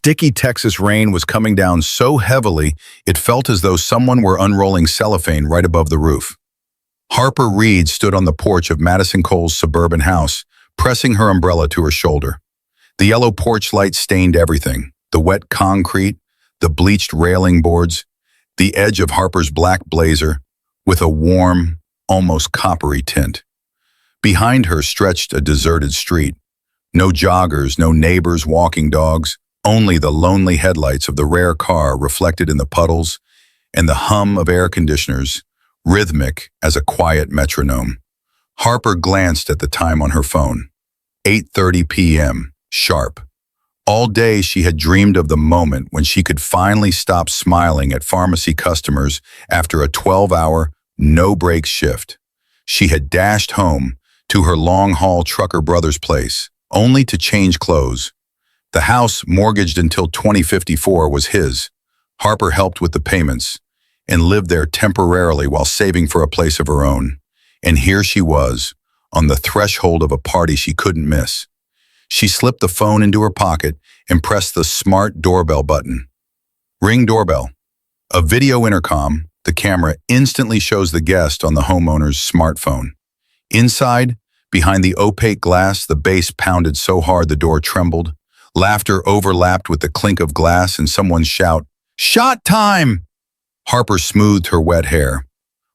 sticky Texas rain was coming down so heavily it felt as though someone were unrolling cellophane right above the roof. Harper Reed stood on the porch of Madison Cole's suburban house, pressing her umbrella to her shoulder. The yellow porch light stained everything, the wet concrete, the bleached railing boards, the edge of Harper's black blazer, with a warm, almost coppery tint. Behind her stretched a deserted street. No joggers, no neighbors, walking dogs, only the lonely headlights of the rare car reflected in the puddles and the hum of air conditioners, rhythmic as a quiet metronome. Harper glanced at the time on her phone. 8:30 p.m., sharp. All day she had dreamed of the moment when she could finally stop smiling at pharmacy customers after a 12-hour, no-break shift. She had dashed home to her long-haul trucker brother's place, only to change clothes. The house, mortgaged until 2054, was his. Harper helped with the payments and lived there temporarily while saving for a place of her own. And here she was, on the threshold of a party she couldn't miss. She slipped the phone into her pocket and pressed the smart doorbell button. Ring doorbell. A video intercom, the camera instantly shows the guest on the homeowner's smartphone. Inside, behind the opaque glass, the bass pounded so hard the door trembled. Laughter overlapped with the clink of glass and someone's shout, "Shot time!" Harper smoothed her wet hair.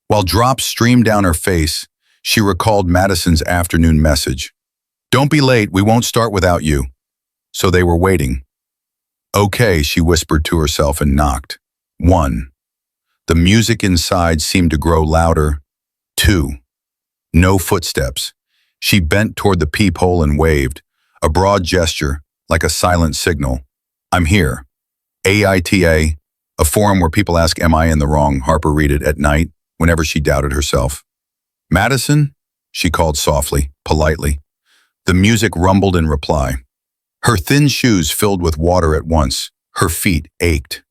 While drops streamed down her face, she recalled Madison's afternoon message. "Don't be late, we won't start without you." So they were waiting. "Okay," she whispered to herself and knocked. 1. The music inside seemed to grow louder. 2. No footsteps. She bent toward the peephole and waved, a broad gesture, like a silent signal. "I'm here." AITA, a forum where people ask, "Am I in the wrong?" Harper read it at night, whenever she doubted herself. "Madison?" she called softly, politely. The music rumbled in reply. Her thin shoes filled with water at once. Her feet ached.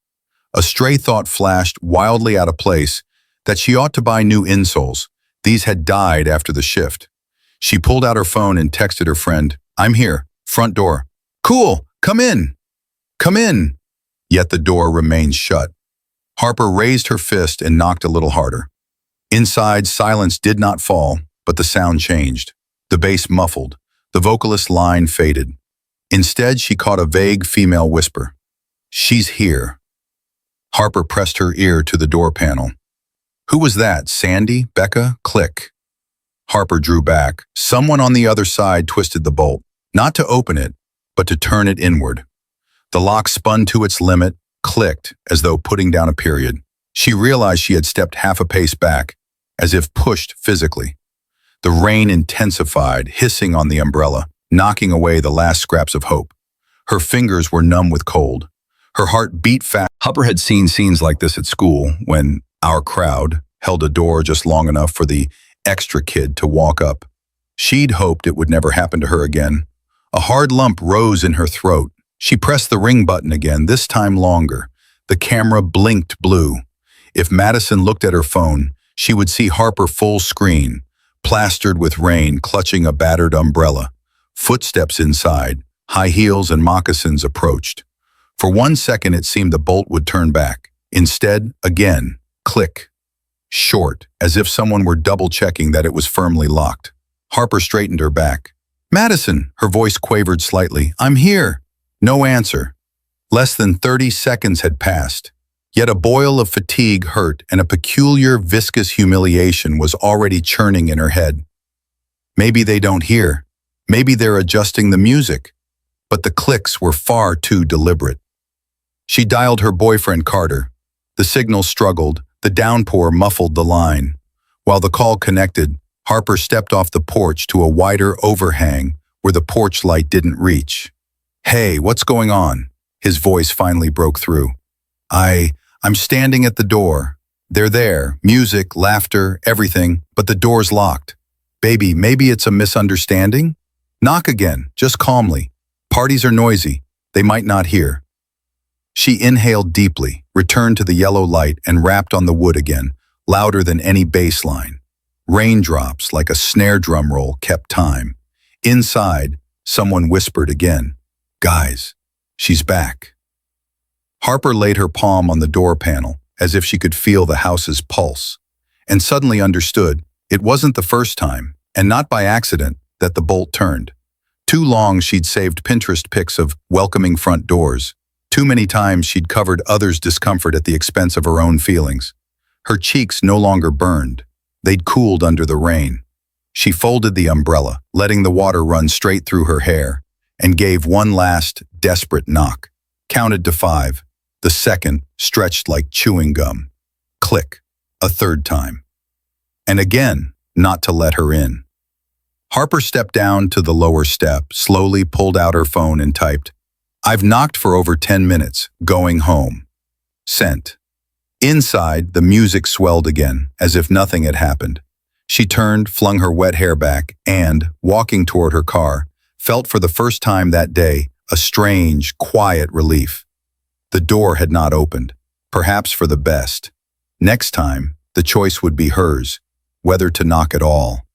A stray thought flashed, wildly out of place, that she ought to buy new insoles. These had died after the shift. She pulled out her phone and texted her friend, "I'm here, front door." "Cool, come in." "Come in." Yet the door remained shut. Harper raised her fist and knocked a little harder. Inside, silence did not fall, but the sound changed. The bass muffled. The vocalist's line faded. Instead, she caught a vague female whisper. "She's here." Harper pressed her ear to the door panel. Who was that? Sandy? Becca? Click. Harper drew back. Someone on the other side twisted the bolt, not to open it, but to turn it inward. The lock spun to its limit, clicked, as though putting down a period. She realized she had stepped half a pace back, as if pushed physically. The rain intensified, hissing on the umbrella, knocking away the last scraps of hope. Her fingers were numb with cold. Her heart beat fast. Harper had seen scenes like this at school, when our crowd held a door just long enough for the extra kid to walk up. She'd hoped it would never happen to her again. A hard lump rose in her throat. She pressed the ring button again, this time longer. The camera blinked blue. If Madison looked at her phone, she would see Harper full screen, plastered with rain, clutching a battered umbrella. Footsteps inside, high heels and moccasins approached. For 1 second it seemed the bolt would turn back. Instead, again, click. Short, as if someone were double-checking that it was firmly locked. Harper straightened her back. "Madison," her voice quavered slightly. "I'm here." No answer. Less than 30 seconds had passed. Yet a boil of fatigue hurt and a peculiar viscous humiliation was already churning in her head. Maybe they don't hear. Maybe they're adjusting the music. But the clicks were far too deliberate. She dialed her boyfriend Carter. The signal struggled. The downpour muffled the line. While the call connected, Harper stepped off the porch to a wider overhang where the porch light didn't reach. "Hey, what's going on?" His voice finally broke through. I'm standing at the door. They're there, music, laughter, everything, but the door's locked. Baby, maybe it's a misunderstanding? Knock again, just calmly. Parties are noisy. They might not hear. She inhaled deeply, returned to the yellow light, and rapped on the wood again, louder than any bass line. Raindrops, like a snare drum roll, kept time. Inside, someone whispered again, "Guys, she's back." Harper laid her palm on the door panel, as if she could feel the house's pulse, and suddenly understood it wasn't the first time, and not by accident, that the bolt turned. Too long she'd saved Pinterest pics of welcoming front doors. Too many times she'd covered others' discomfort at the expense of her own feelings. Her cheeks no longer burned. They'd cooled under the rain. She folded the umbrella, letting the water run straight through her hair, and gave one last, desperate knock. Counted to 5. The second stretched like chewing gum. Click. A third time. And again, not to let her in. Harper stepped down to the lower step, slowly pulled out her phone and typed, "I've knocked for over 10 minutes, going home." Sent. Inside, the music swelled again, as if nothing had happened. She turned, flung her wet hair back, and, walking toward her car, felt for the first time that day a strange, quiet relief. The door had not opened, perhaps for the best. Next time, the choice would be hers, whether to knock at all.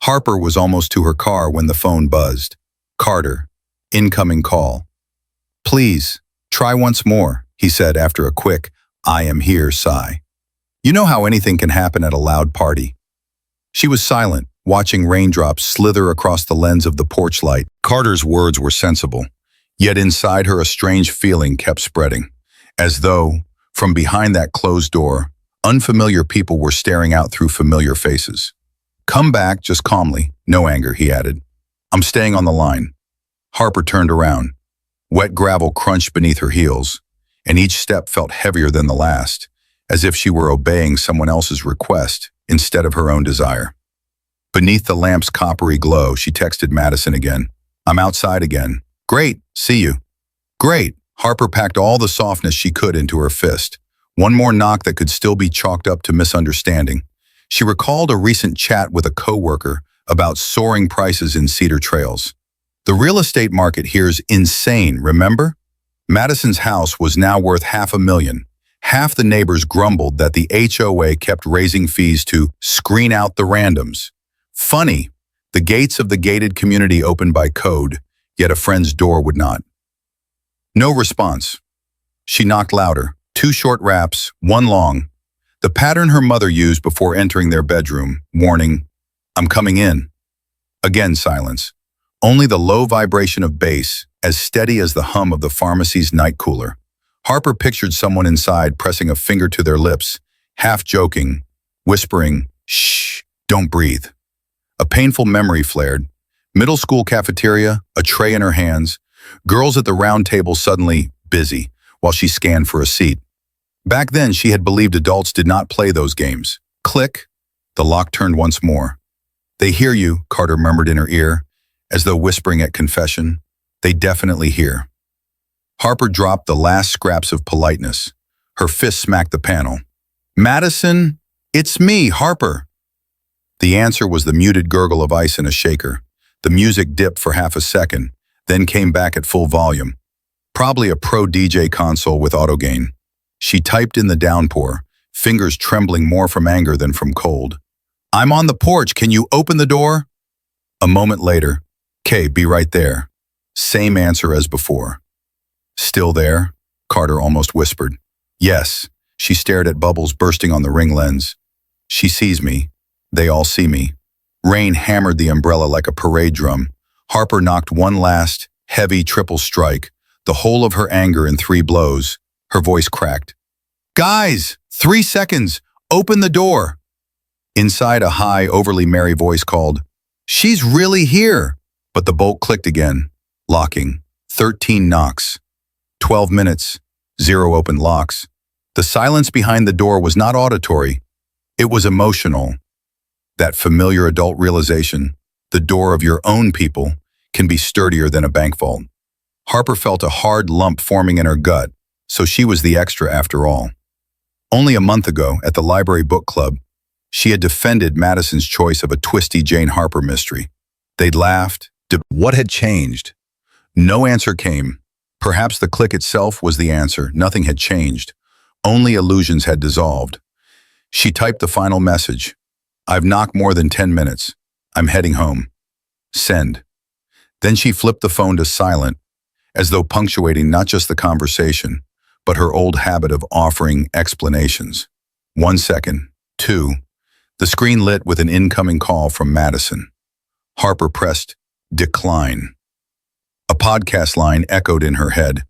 Harper was almost to her car when the phone buzzed. Carter, incoming call. "Please, try once more," he said after a quick, "I am here" sigh. You know how anything can happen at a loud party. She was silent, watching raindrops slither across the lens of the porch light. Carter's words were sensible, yet inside her a strange feeling kept spreading, as though, from behind that closed door, unfamiliar people were staring out through familiar faces. "Come back, just calmly, no anger," he added. "I'm staying on the line." Harper turned around. Wet gravel crunched beneath her heels, and each step felt heavier than the last, as if she were obeying someone else's request instead of her own desire. Beneath the lamp's coppery glow, she texted Madison again. "I'm outside again." "Great, see you." "Great." Harper packed all the softness she could into her fist. One more knock that could still be chalked up to misunderstanding. She recalled a recent chat with a coworker about soaring prices in Cedar Trails. The real estate market here's insane, remember? Madison's house was now worth $500,000. Half the neighbors grumbled that the HOA kept raising fees to screen out the randoms. Funny, the gates of the gated community opened by code, yet a friend's door would not. No response. She knocked louder. 2 short raps, 1 long. The pattern her mother used before entering their bedroom, warning, "I'm coming in." Again silence. Only the low vibration of bass, as steady as the hum of the pharmacy's night cooler. Harper pictured someone inside pressing a finger to their lips, half joking, whispering, "Shh, don't breathe." A painful memory flared. Middle school cafeteria, a tray in her hands, girls at the round table suddenly busy, while she scanned for a seat. Back then, she had believed adults did not play those games. Click. The lock turned once more. "They hear you," Carter murmured in her ear, as though whispering at confession. "They definitely hear." Harper dropped the last scraps of politeness. Her fist smacked the panel. "Madison, it's me, Harper." The answer was the muted gurgle of ice in a shaker. The music dipped for half a second, then came back at full volume. Probably a pro DJ console with auto gain. She typed in the downpour, fingers trembling more from anger than from cold. "I'm on the porch, can you open the door?" A moment later, "'Kay, be right there." Same answer as before. "Still there?" Carter almost whispered. "Yes." She stared at bubbles bursting on the ring lens. "She sees me. They all see me." Rain hammered the umbrella like a parade drum. Harper knocked one last, heavy triple strike, the whole of her anger in 3 blows. Her voice cracked. "Guys, 3 seconds, open the door." Inside, a high, overly merry voice called, "She's really here." But the bolt clicked again, locking. 13 knocks. 12 minutes, 0 open locks. The silence behind the door was not auditory. It was emotional. That familiar adult realization, the door of your own people, can be sturdier than a bank vault. Harper felt a hard lump forming in her gut, so she was the extra after all. Only a month ago, at the library book club, she had defended Madison's choice of a twisty Jane Harper mystery. They'd laughed. What had changed? No answer came. Perhaps the click itself was the answer. Nothing had changed. Only illusions had dissolved. She typed the final message. "I've knocked more than 10 minutes. I'm heading home." Send. Then she flipped the phone to silent, as though punctuating not just the conversation, but her old habit of offering explanations. 1 second. 2. The screen lit with an incoming call from Madison. Harper pressed decline. A podcast line echoed in her head.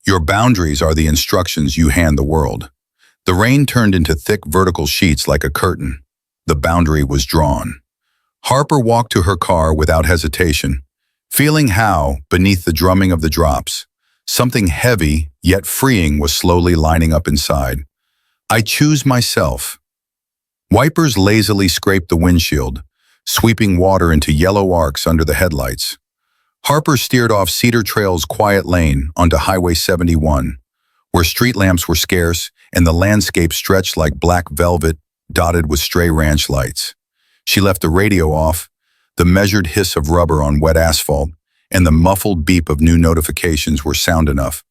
Your boundaries are the instructions you hand the world. The rain turned into thick vertical sheets like a curtain. The boundary was drawn. Harper walked to her car without hesitation, feeling how, beneath the drumming of the drops, something heavy yet freeing was slowly lining up inside. I choose myself. Wipers lazily scraped the windshield, sweeping water into yellow arcs under the headlights. Harper steered off Cedar Trail's quiet lane onto Highway 71, where street lamps were scarce and the landscape stretched like black velvet dotted with stray ranch lights. She left the radio off, the measured hiss of rubber on wet asphalt, and the muffled beep of new notifications were sound enough.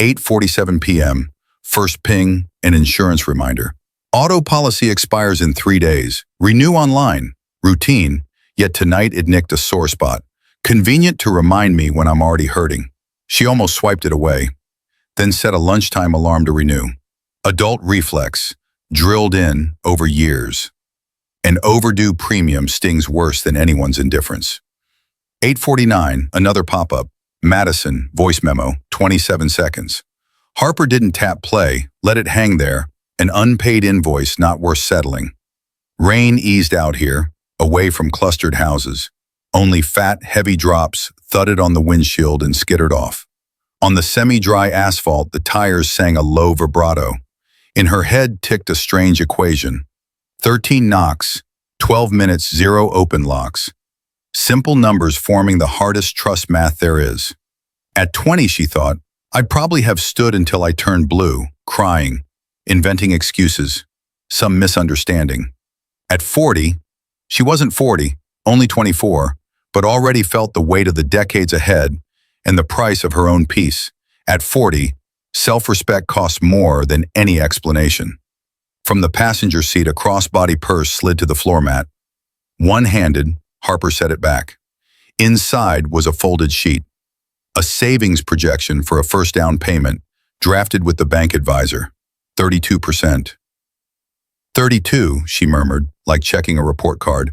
8:47 p.m., first ping, an insurance reminder. Auto policy expires in 3 days. Renew online. Routine, yet tonight it nicked a sore spot. Convenient to remind me when I'm already hurting. She almost swiped it away, then set a lunchtime alarm to renew. Adult reflex, drilled in over years. An overdue premium stings worse than anyone's indifference. 8:49, another pop-up. Madison, voice memo, 27 seconds. Harper didn't tap play, let it hang there, an unpaid invoice not worth settling. Rain eased out here, away from clustered houses. Only fat, heavy drops thudded on the windshield and skittered off. On the semi-dry asphalt, the tires sang a low vibrato. In her head ticked a strange equation. 13 knocks, 12 minutes, 0 open locks. Simple numbers forming the hardest trust math there is. At 20, she thought, I'd probably have stood until I turned blue, crying, inventing excuses, some misunderstanding. At 40, she wasn't 40, only 24, but already felt the weight of the decades ahead and the price of her own peace. At 40, self-respect costs more than any explanation. From the passenger seat, a crossbody purse slid to the floor mat. One-handed, Harper set it back. Inside was a folded sheet, a savings projection for a first down payment, drafted with the bank advisor, 32%. 32, she murmured, like checking a report card.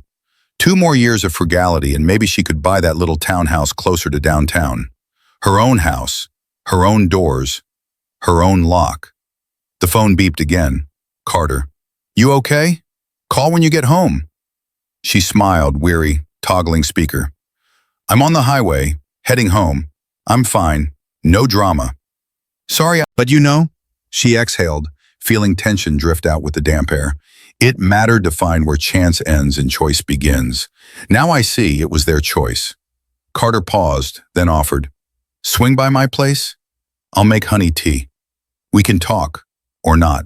2 more years of frugality and maybe she could buy that little townhouse closer to downtown. Her own house, her own doors, her own lock. The phone beeped again. Carter. You okay? Call when you get home. She smiled, weary, toggling speaker. I'm on the highway, heading home. I'm fine. No drama. Sorry, but you know, she exhaled, feeling tension drift out with the damp air. It mattered to find where chance ends and choice begins. Now I see it was their choice. Carter paused, then offered, swing by my place? I'll make honey tea. We can talk, or not.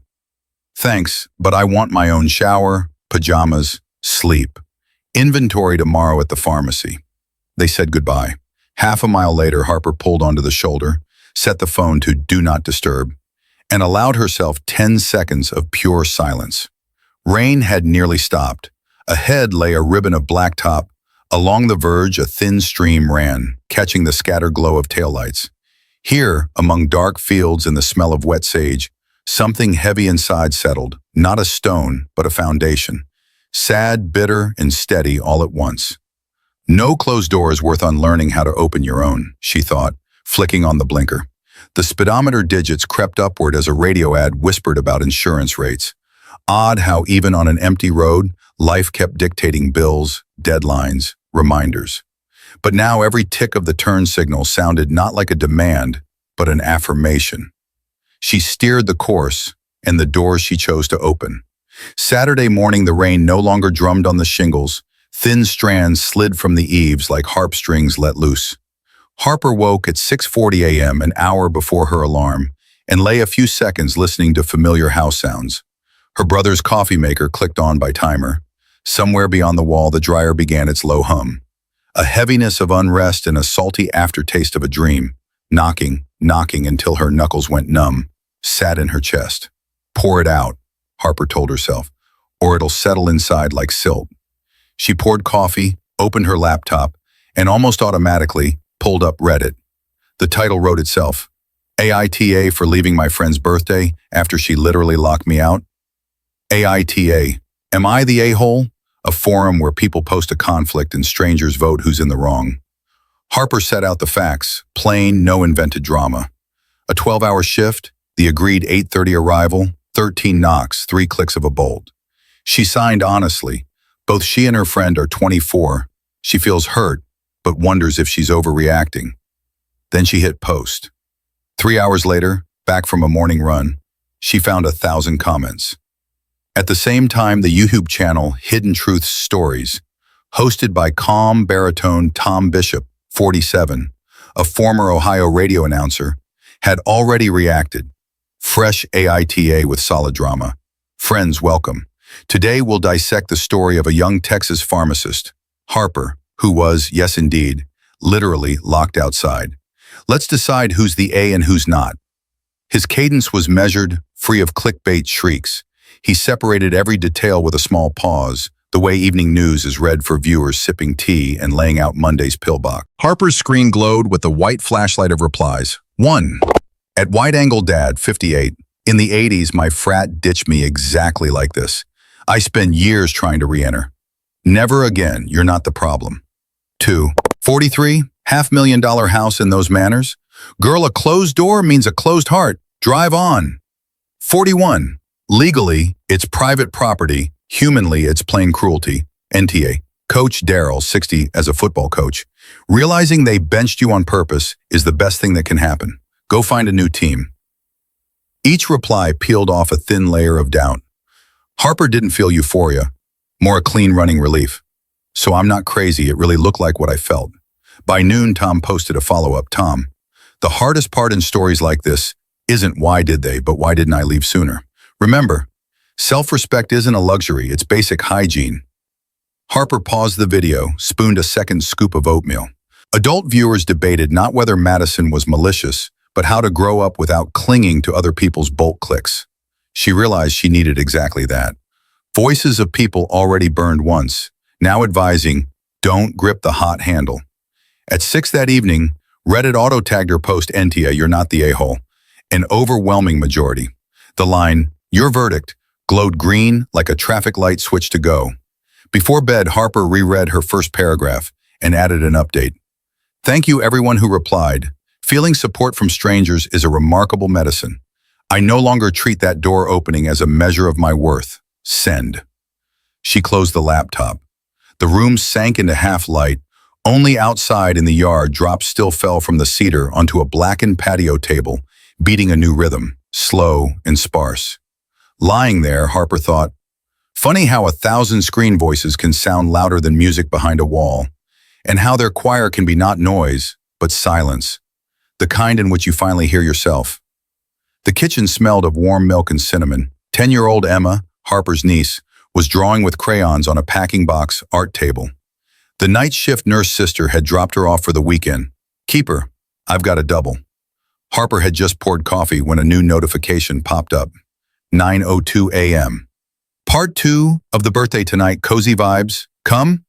Thanks, but I want my own shower, pajamas, sleep. Inventory tomorrow at the pharmacy. They said goodbye. Half a mile later, Harper pulled onto the shoulder, set the phone to do not disturb, and allowed herself 10 seconds of pure silence. Rain had nearly stopped. Ahead lay a ribbon of blacktop. Along the verge, a thin stream ran, catching the scattered glow of taillights. Here, among dark fields and the smell of wet sage, something heavy inside settled, not a stone, but a foundation. Sad, bitter, and steady all at once. No closed door is worth unlearning how to open your own, she thought, flicking on the blinker. The speedometer digits crept upward as a radio ad whispered about insurance rates. Odd how even on an empty road, life kept dictating bills, deadlines, reminders. But now every tick of the turn signal sounded not like a demand, but an affirmation. She steered the course and the doors she chose to open. Saturday morning, the rain no longer drummed on the shingles. Thin strands slid from the eaves like harp strings let loose. Harper woke at 6:40 a.m., an hour before her alarm, and lay a few seconds listening to familiar house sounds. Her brother's coffee maker clicked on by timer. Somewhere beyond the wall, the dryer began its low hum. A heaviness of unrest and a salty aftertaste of a dream, knocking until her knuckles went numb, sat in her chest. Pour it out, Harper told herself, or it'll settle inside like silt. She poured coffee, opened her laptop, and almost automatically pulled up Reddit. The title wrote itself, AITA for leaving my friend's birthday after she literally locked me out. AITA, am I the a-hole? A forum where people post a conflict and strangers vote who's in the wrong. Harper set out the facts, plain, no invented drama. A 12-hour shift, the agreed 8:30 arrival, 13 knocks, 3 clicks of a bolt. She signed honestly. Both she and her friend are 24. She feels hurt, but wonders if she's overreacting. Then she hit post. 3 hours later, back from a morning run, she found 1,000 comments. At the same time, the YouTube channel Hidden Truths Stories, hosted by calm baritone Tom Bishop, 47, a former Ohio radio announcer, had already reacted. Fresh AITA with solid drama. Friends, welcome. Today we'll dissect the story of a young Texas pharmacist, Harper, who was, yes indeed, literally locked outside. Let's decide who's the A and who's not. His cadence was measured, free of clickbait shrieks. He separated every detail with a small pause, the way evening news is read for viewers sipping tea and laying out Monday's pillbox. Harper's screen glowed with the white flashlight of replies. 1. At Wide Angle Dad, 58. In the 80s, my frat ditched me exactly like this. I spent years trying to re-enter. Never again, you're not the problem. 2. 43. $500,000 house in those manners. Girl, a closed door means a closed heart. Drive on. 41. Legally, it's private property. Humanly, it's plain cruelty. NTA. Coach Daryl, 60, as a football coach. Realizing they benched you on purpose is the best thing that can happen. Go find a new team. Each reply peeled off a thin layer of doubt. Harper didn't feel euphoria, more a clean running relief. So I'm not crazy, it really looked like what I felt. By noon, Tom posted a follow-up. Tom, the hardest part in stories like this isn't why did they, but why didn't I leave sooner? Remember, self-respect isn't a luxury, it's basic hygiene. Harper paused the video, spooned a second scoop of oatmeal. Adult viewers debated not whether Madison was malicious, but how to grow up without clinging to other people's bolt clicks. She realized she needed exactly that. Voices of people already burned once, now advising, don't grip the hot handle. At 6 that evening, Reddit auto-tagged her post Entia, you're not the a-hole. An overwhelming majority. The line, your verdict, glowed green like a traffic light switch to go. Before bed, Harper reread her first paragraph and added an update. Thank you everyone who replied. Feeling support from strangers is a remarkable medicine. I no longer treat that door opening as a measure of my worth. Send. She closed the laptop. The room sank into half light. Only outside in the yard, drops still fell from the cedar onto a blackened patio table, beating a new rhythm, slow and sparse. Lying there, Harper thought, funny how 1,000 screen voices can sound louder than music behind a wall, and how their choir can be not noise, but silence, the kind in which you finally hear yourself. The kitchen smelled of warm milk and cinnamon. 10-year-old Emma, Harper's niece, was drawing with crayons on a packing box art table. The night shift nurse sister had dropped her off for the weekend. Keep her, I've got a double. Harper had just poured coffee when a new notification popped up. 9:02 a.m. Part 2 of the birthday tonight, cozy vibes, come?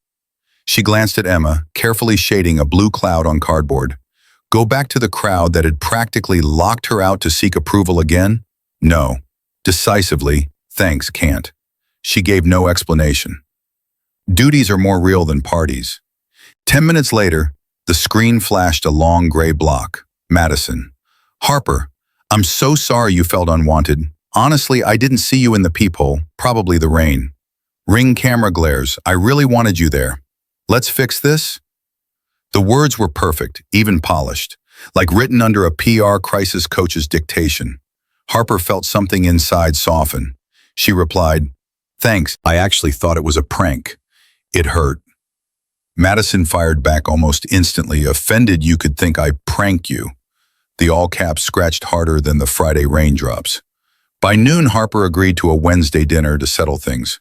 She glanced at Emma, carefully shading a blue cloud on cardboard. Go back to the crowd that had practically locked her out to seek approval again? No. Decisively, thanks, can't. She gave no explanation. Duties are more real than parties. 10 minutes later, the screen flashed a long gray block. Madison. Harper, I'm so sorry you felt unwanted. Honestly, I didn't see you in the peephole, probably the rain. Ring camera glares, I really wanted you there. Let's fix this? The words were perfect, even polished, like written under a PR crisis coach's dictation. Harper felt something inside soften. She replied, thanks, I actually thought it was a prank. It hurt. Madison fired back almost instantly, offended you could think I prank you. The all caps scratched harder than the Friday raindrops. By noon, Harper agreed to a Wednesday dinner to settle things.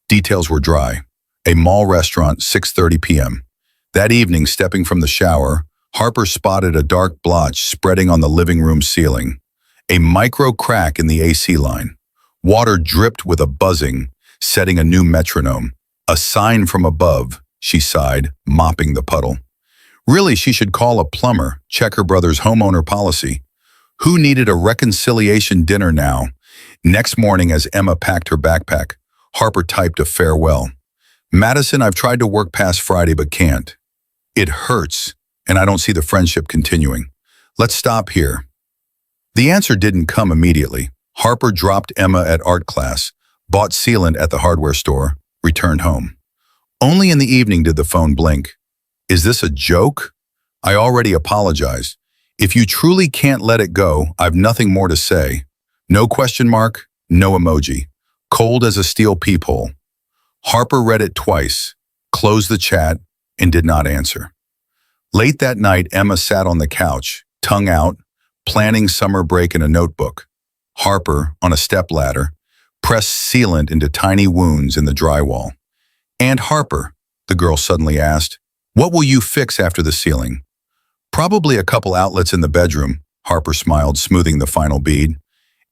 Details were dry. A mall restaurant, 6:30 p.m. That evening, stepping from the shower, Harper spotted a dark blotch spreading on the living room ceiling. A micro crack in the AC line. Water dripped with a buzzing, setting a new metronome. A sign from above, she sighed, mopping the puddle. Really, she should call a plumber, check her brother's homeowner policy. Who needed a reconciliation dinner now? Next morning, as Emma packed her backpack, Harper typed a farewell. Madison, I've tried to work past Friday but can't. It hurts, and I don't see the friendship continuing. Let's stop here. The answer didn't come immediately. Harper dropped Emma at art class, bought sealant at the hardware store, returned home. Only in the evening did the phone blink. Is this a joke? I already apologized. If you truly can't let it go, I've nothing more to say. No question mark, no emoji. Cold as a steel peephole. Harper read it twice, closed the chat, and did not answer. Late that night, Emma sat on the couch, tongue out, planning summer break in a notebook. Harper, on a stepladder, pressed sealant into tiny wounds in the drywall. "And Harper," the girl suddenly asked, "what will you fix after the ceiling?" "Probably a couple outlets in the bedroom," Harper smiled, smoothing the final bead.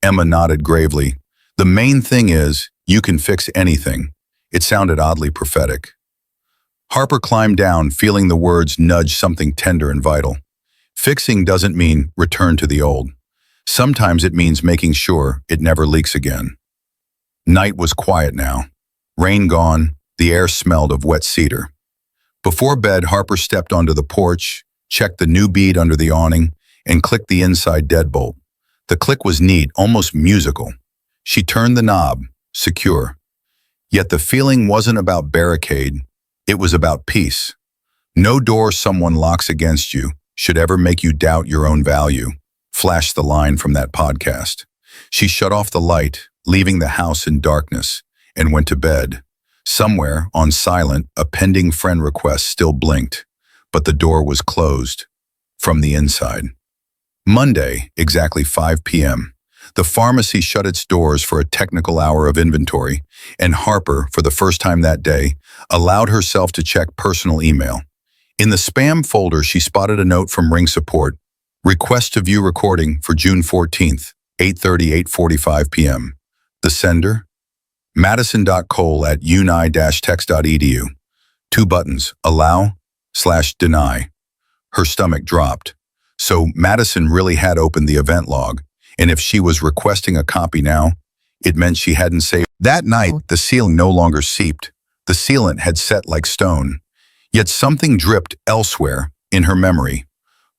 Emma nodded gravely. "The main thing is, you can fix anything." It sounded oddly prophetic. Harper climbed down, feeling the words nudge something tender and vital. Fixing doesn't mean return to the old. Sometimes it means making sure it never leaks again. Night was quiet now. Rain gone, the air smelled of wet cedar. Before bed, Harper stepped onto the porch, checked the new bead under the awning, and clicked the inside deadbolt. The click was neat, almost musical. She turned the knob, secure. Yet the feeling wasn't about barricade, it was about peace. No door someone locks against you should ever make you doubt your own value, flashed the line from that podcast. She shut off the light, leaving the house in darkness, and went to bed. Somewhere, on silent, a pending friend request still blinked, but the door was closed from the inside. Monday, exactly 5 p.m., the pharmacy shut its doors for a technical hour of inventory, and Harper, for the first time that day, allowed herself to check personal email. In the spam folder, she spotted a note from Ring Support. Request to view recording for June 14th, 8:30, 8:45 p.m. The sender? madison.cole@uni-text.edu. 2 buttons, allow/deny. Her stomach dropped. So Madison really had opened the event log, and if she was requesting a copy now, it meant she hadn't saved. That night, the ceiling no longer seeped. The sealant had set like stone. Yet something dripped elsewhere in her memory.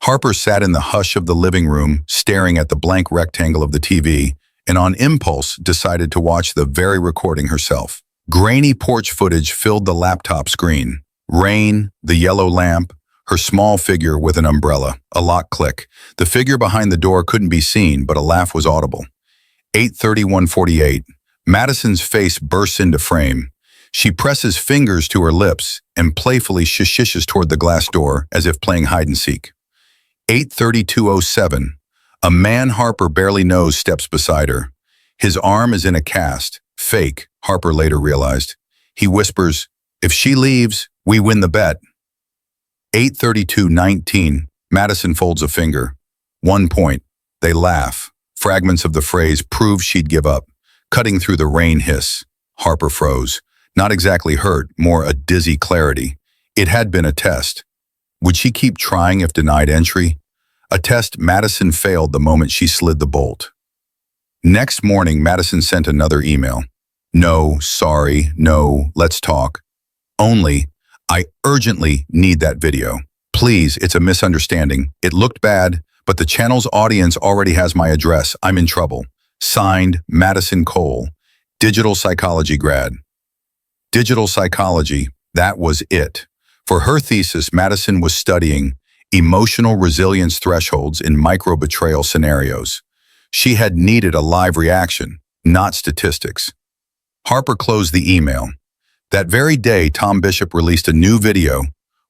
Harper sat in the hush of the living room, staring at the blank rectangle of the TV, and on impulse decided to watch the very recording herself. Grainy porch footage filled the laptop screen. Rain, the yellow lamp, her small figure with an umbrella, a lock click. The figure behind the door couldn't be seen, but a laugh was audible. 8:31:48. Madison's face bursts into frame. She presses fingers to her lips and playfully shishes toward the glass door as if playing hide-and-seek. 8:32:07. A man Harper barely knows steps beside her. His arm is in a cast. Fake, Harper later realized. He whispers, "If she leaves, we win the bet." 8:32:19. Madison folds a finger. 1 point. They laugh. Fragments of the phrase prove she'd give up. Cutting through the rain hiss. Harper froze. Not exactly hurt, more a dizzy clarity. It had been a test. Would she keep trying if denied entry? A test Madison failed the moment she slid the bolt. Next morning, Madison sent another email. "No, sorry, no, let's talk. Only, I urgently need that video. Please, it's a misunderstanding. It looked bad, but the channel's audience already has my address. I'm in trouble. Signed, Madison Cole, digital psychology grad." Digital psychology, that was it. For her thesis, Madison was studying emotional resilience thresholds in micro-betrayal scenarios. She had needed a live reaction, not statistics. Harper closed the email. That very day, Tom Bishop released a new video.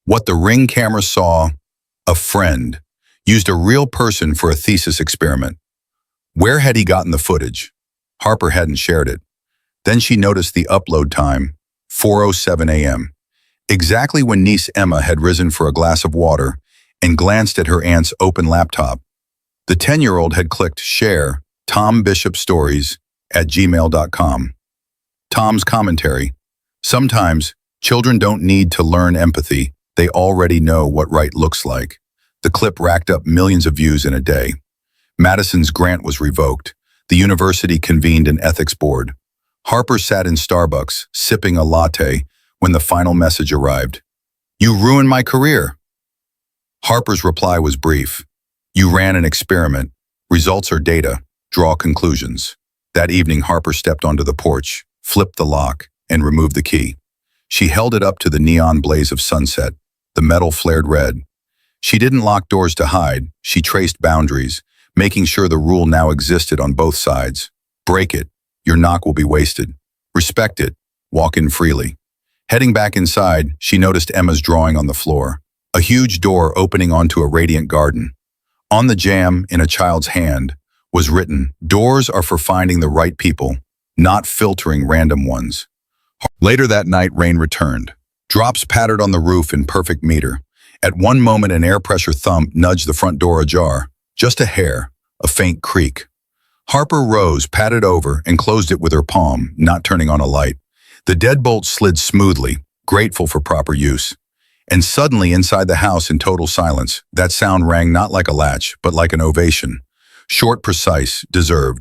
What the Ring camera saw, a friend, used a real person for a thesis experiment. Where had he gotten the footage? Harper hadn't shared it. Then she noticed the upload time, 4:07 a.m., exactly when niece Emma had risen for a glass of water and glanced at her aunt's open laptop. The 10-year-old had clicked share Tom Bishop Stories at gmail.com. Tom's commentary: sometimes children don't need to learn empathy. They already know what right looks like. The clip racked up millions of views in a day. Madison's grant was revoked. The university convened an ethics board. Harper sat in Starbucks, sipping a latte, when the final message arrived. "You ruined my career." Harper's reply was brief. "You ran an experiment. Results are data. Draw conclusions." That evening, Harper stepped onto the porch, flipped the lock, and removed the key. She held it up to the neon blaze of sunset. The metal flared red. She didn't lock doors to hide. She traced boundaries, making sure the rule now existed on both sides. Break it. Your knock will be wasted. Respect it. Walk in freely. Heading back inside, she noticed Emma's drawing on the floor. A huge door opening onto a radiant garden. On the jamb, in a child's hand, was written, "Doors are for finding the right people, not filtering random ones." Later that night, rain returned. Drops pattered on the roof in perfect meter. At one moment, an air pressure thump nudged the front door ajar. Just a hair, a faint creak. Harper rose, patted over, and closed it with her palm, not turning on a light. The deadbolt slid smoothly, grateful for proper use. And suddenly, inside the house in total silence, that sound rang not like a latch, but like an ovation. Short, precise, deserved.